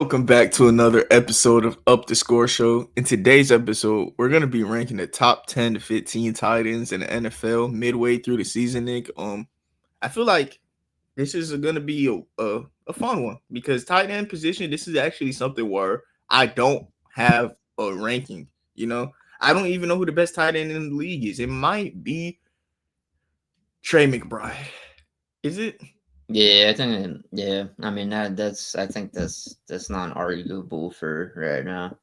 Welcome back to another episode of Up the Score Show. In today's episode, we're going to be ranking the top 10 to 15 tight ends in the NFL midway through the season, Nick. I feel like this is going to be a fun one because tight end position, this is actually something where I don't have a ranking, you know? I don't even know who the best tight end in the league is. It might be Trey McBride. Is it? Yeah, I think I mean I think that's not arguable for right now.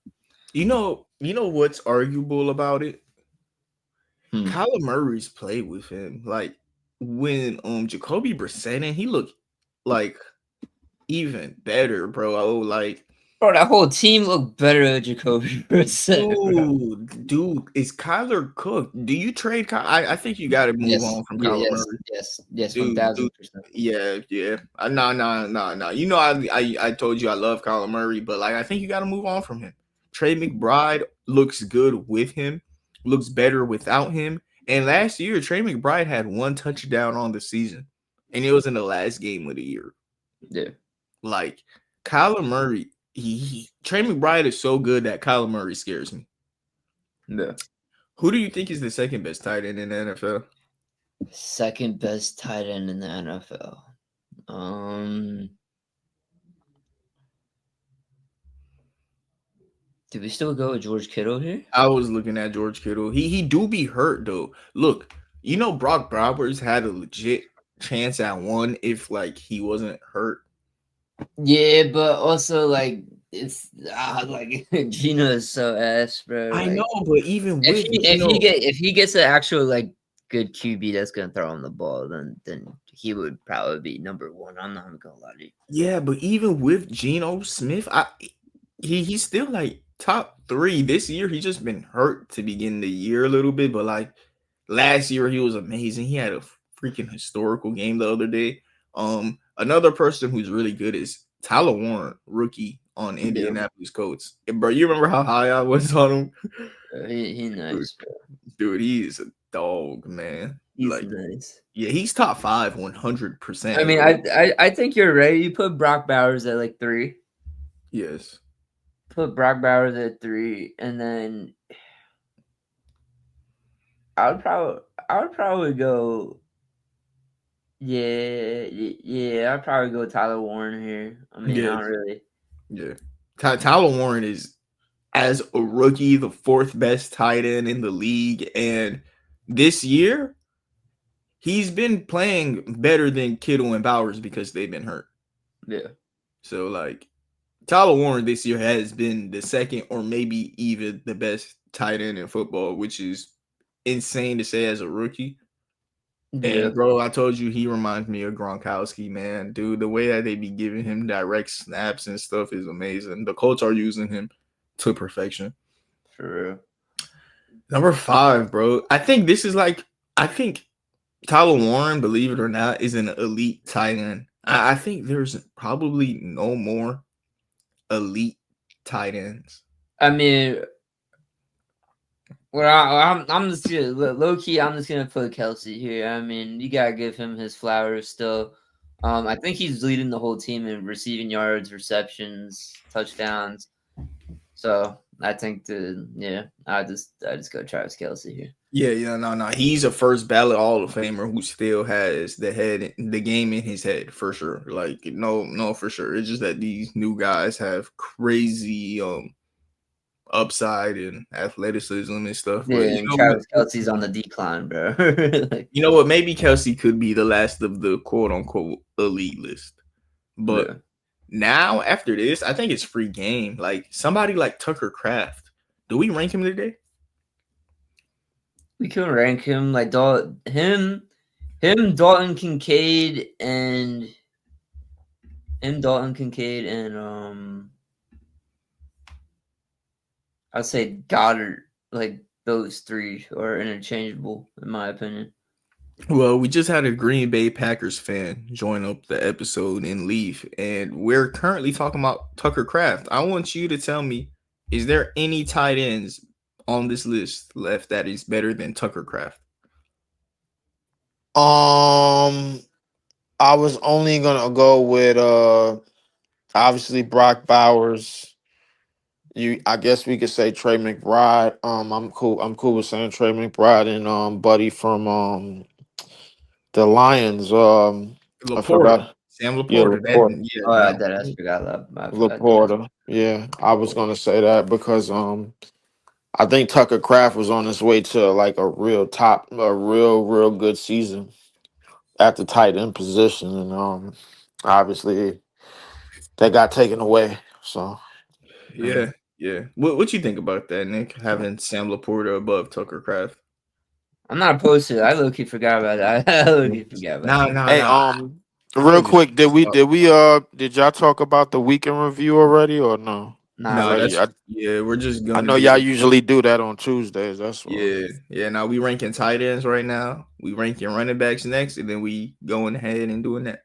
You know what's arguable about it? Hmm. Kyler Murray's played with him. Like when Jacoby Brissett and he looked like even better, bro. Oh, like Bro, that whole team looked better with Jacoby Brissett, bro. dude, is Kyler cooked? Do you trade I think you gotta move Yes, on from Kyler Murray. yes, one Dude, thousand percent. yeah. No. You know, I told you I love Kyler Murray, but like I think you gotta move on from him. Trey McBride looks good with him, looks better without him. And last year, Trey McBride had one touchdown on the season, and it was in the last game of the year. Yeah, Like Kyler Murray, he Trey McBride is so good that Kyler Murray scares me. yeah. Who do you think is the second best tight end in the NFL? Second best tight end in the NFL. Do we still go with George Kittle here? I was looking at George Kittle. He do be hurt though. Look, you know Brock Bowers had a legit chance at one if like he wasn't hurt. Yeah, but also like it's like Gino is so ass, bro. I Like know, but even if with he gets an actual like good QB that's gonna throw him the ball, then he would probably be number one. I'm not gonna lie to you. yeah, but even with Geno Smith, he's still like top three this year. He's just been hurt to begin the year a little bit, but like last year he was amazing. He had a freaking historical game the other day. Another person who's really good is Tyler Warren, rookie on Yeah, Indianapolis Colts. And bro, you remember how high I was on him? he Dude, nice, bro. dude, he's a dog, man. He's Like, nice. yeah, he's top five, 100% I in mean, the league. I think you're right. You put Brock Bowers at like 3. Yes. Put Brock Bowers at 3, and then I would probably go. Yeah. I'd probably go Tyler Warren here. I mean, I Yes. don't really. Yeah. Tyler Warren is, as a rookie, the fourth best tight end in the league. And this year, he's been playing better than Kittle and Bowers because they've been hurt. Yeah. So, like, Tyler Warren this year has been the second or maybe even the best tight end in football, which is insane to say as a rookie. Yeah. And bro, I told you he reminds me of Gronkowski, man. Dude, the way that they be giving him direct snaps and stuff is amazing. The Colts are using him to perfection. For real. Number five, bro. I think Tyler Warren, believe it or not, is an elite tight end. I think there's probably no more elite tight ends. I mean, well, I'm just gonna low key. I'm just gonna put Kelsey here. I mean, you gotta give him his flowers still. I think he's leading the whole team in receiving yards, receptions, touchdowns. So I think I just go Travis Kelsey here. Yeah, no. He's a first ballot Hall of Famer who still has the game in his head for sure. Like, no, for sure. It's just that these new guys have crazy upside and athleticism and stuff. Yeah, But and Travis Kelsey's on the decline, bro. Like, you know what? Maybe Kelsey could be the last of the quote unquote elite list. But yeah. now after this, I think it's free game. Like somebody like Tucker Craft. Do we rank him today? We can rank him like Dalton Kincaid, and I'd say Goddard. Like those three are interchangeable in my opinion. Well, we just had a Green Bay Packers fan join up the episode and leave, and we're currently talking about Tucker Craft. I want you to tell me, is there any tight ends on this list left that is better than Tucker Craft? I was only gonna go with Obviously, Brock Bowers. I guess we could say Trey McBride. I'm cool. I'm cool with saying Trey McBride and Buddy from the Lions. I Laporta, forgot. Sam Yeah, Laporta. That Laporta. yeah, Oh, I no, thought I forgot that. I forgot that. Laporta. Yeah, I was gonna say that because I think Tucker Craft was on his way to like a real good season at the tight end position, and obviously they got taken away. So yeah, yeah. What you think about that, Nick? Having Sam Laporta above Tucker Craft? I'm not opposed to it. I low-key forgot about that. I low-key forgot about Nah, that. nah, hey, nah. I real was just quick, did y'all talk about the weekend review already or no? Not no, Because really. that's yeah. We're just I gonna know do y'all the usually do that on Tuesdays. That's why. yeah, yeah. Now we ranking tight ends right now. We ranking running backs next, and then we going ahead and doing that.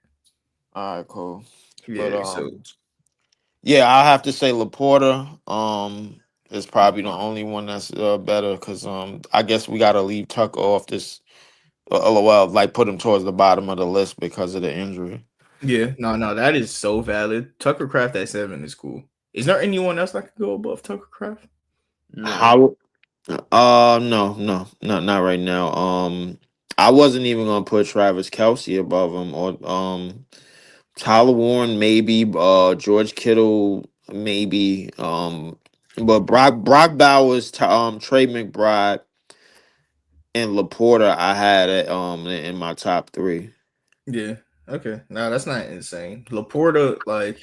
All right, cool. But Yeah. So yeah, I have to say Laporta is probably the only one that's better because I guess we got to leave Tucker off this. Well, like put him towards the bottom of the list because of the injury. yeah, no, that is so valid. Tucker Craft at 7 is cool. Is there anyone else that could go above Tucker Craft? No. How? No, not right now. I wasn't even gonna put Travis Kelsey above him or Tyler Warren maybe, George Kittle maybe, but Brock Bowers, Trey McBride, and Laporta I had it in my top three. Yeah. Okay. No, that's not insane. Laporta, like,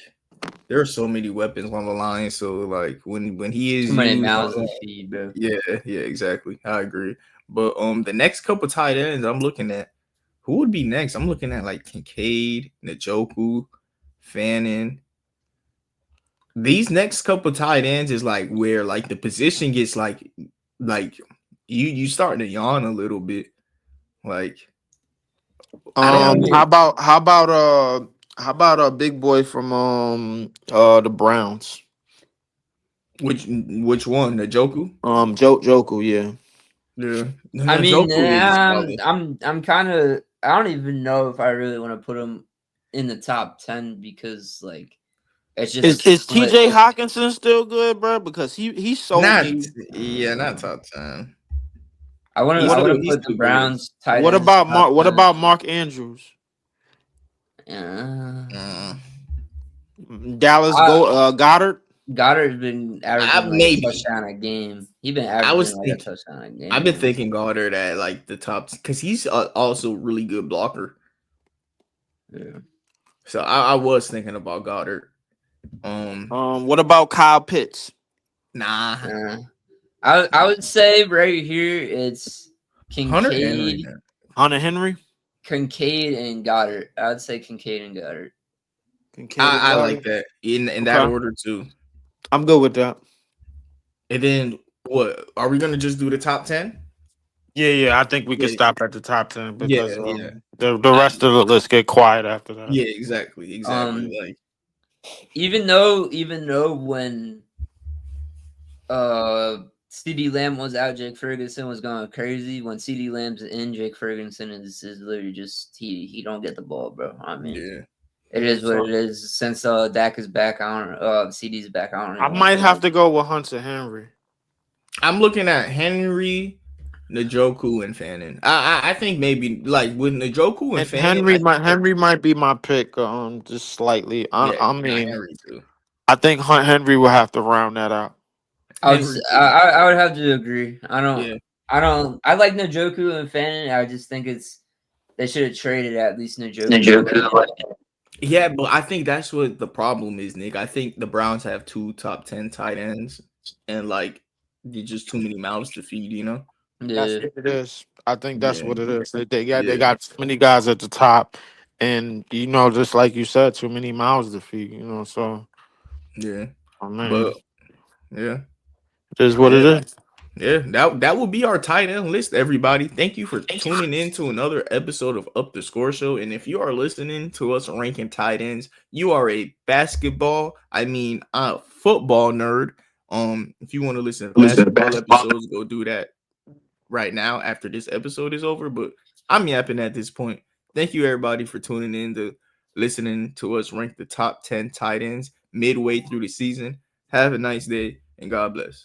there are so many weapons on the line. So like when he Too is many used, mouths to feed, bro. yeah, yeah, exactly. I agree. But the next couple tight ends I'm looking at, who would be next? I'm looking at like Kincaid, Njoku, Fannin. These next couple tight ends is like where like the position gets like you starting to yawn a little bit. Like I don't Man, know How about a big boy from the Browns? which one, Njoku? Joku, yeah. Yeah, I mean, Njoku is solid. I'm kind of. I don't even know if I really want to put him in the top 10 because like it's just Is split. TJ Hawkinson still good, bro? Because he sold Not me. yeah, not top 10. I want to. He's I What want still to he's put the still good. Browns tight ends about top Mark? What 10. about Mark Andrews? Uh, Uh, Dallas I, Goddard. Goddard's been averaging like a maybe. touchdown a game. He's been I averaging was like a thinking. touchdown a I've been game. thinking Goddard at like the top because he's also really good blocker. Yeah. So I was thinking about Goddard. What about Kyle Pitts? Nah, I would say right here it's Hunter Henry. Kincaid, Man. Hunter Henry. Kincaid and Goddard. I would say Kincaid and Goddard. Kincaid and I like Goddard. that in that Okay, order too. I'm good with that. And then what are we gonna just do the top 10? Yeah. I think we can Yeah, stop at the top 10 yeah, because yeah. the rest of the list get quiet after that. Yeah, exactly. Um, Like even though when CD Lamb was out, Jake Ferguson was going crazy. When CD Lamb's in, Jake Ferguson is literally just he don't get the ball, bro. I mean, yeah. it is what So it is. Since Dak is back on, CD's back on. I might have to go with Hunter Henry. I'm looking at Henry, Njoku, and Fannin. I think maybe like with Njoku and And Fannin, I think Henry might be my pick. Just slightly. yeah, I not mean, Henry too. I think Henry will have to round that out. Henry too. I would have to agree. Yeah, I like Njoku and Fannin. I just think they should have traded at least Njoku. yeah, but I think that's what the problem is, Nick. I think the Browns have 2 top 10 tight ends, and like there's just too many mouths to feed. You know? That's Yeah. what it is. I think that's Yeah, what it is. They yeah, got so many guys at the top, and just like you said, too many mouths to feed. So yeah. I mean, But yeah, it is what it yeah. is. Yeah, that will be our tight end list, everybody. Thank you for tuning in to another episode of Up the Score Show. And if you are listening to us ranking tight ends, you are a football nerd. If you want to listen to basketball episodes, go do that right now after this episode is over. But I'm yapping at this point. Thank you everybody for tuning in to listening to us rank the top 10 tight ends midway through the season. Have a nice day and God bless.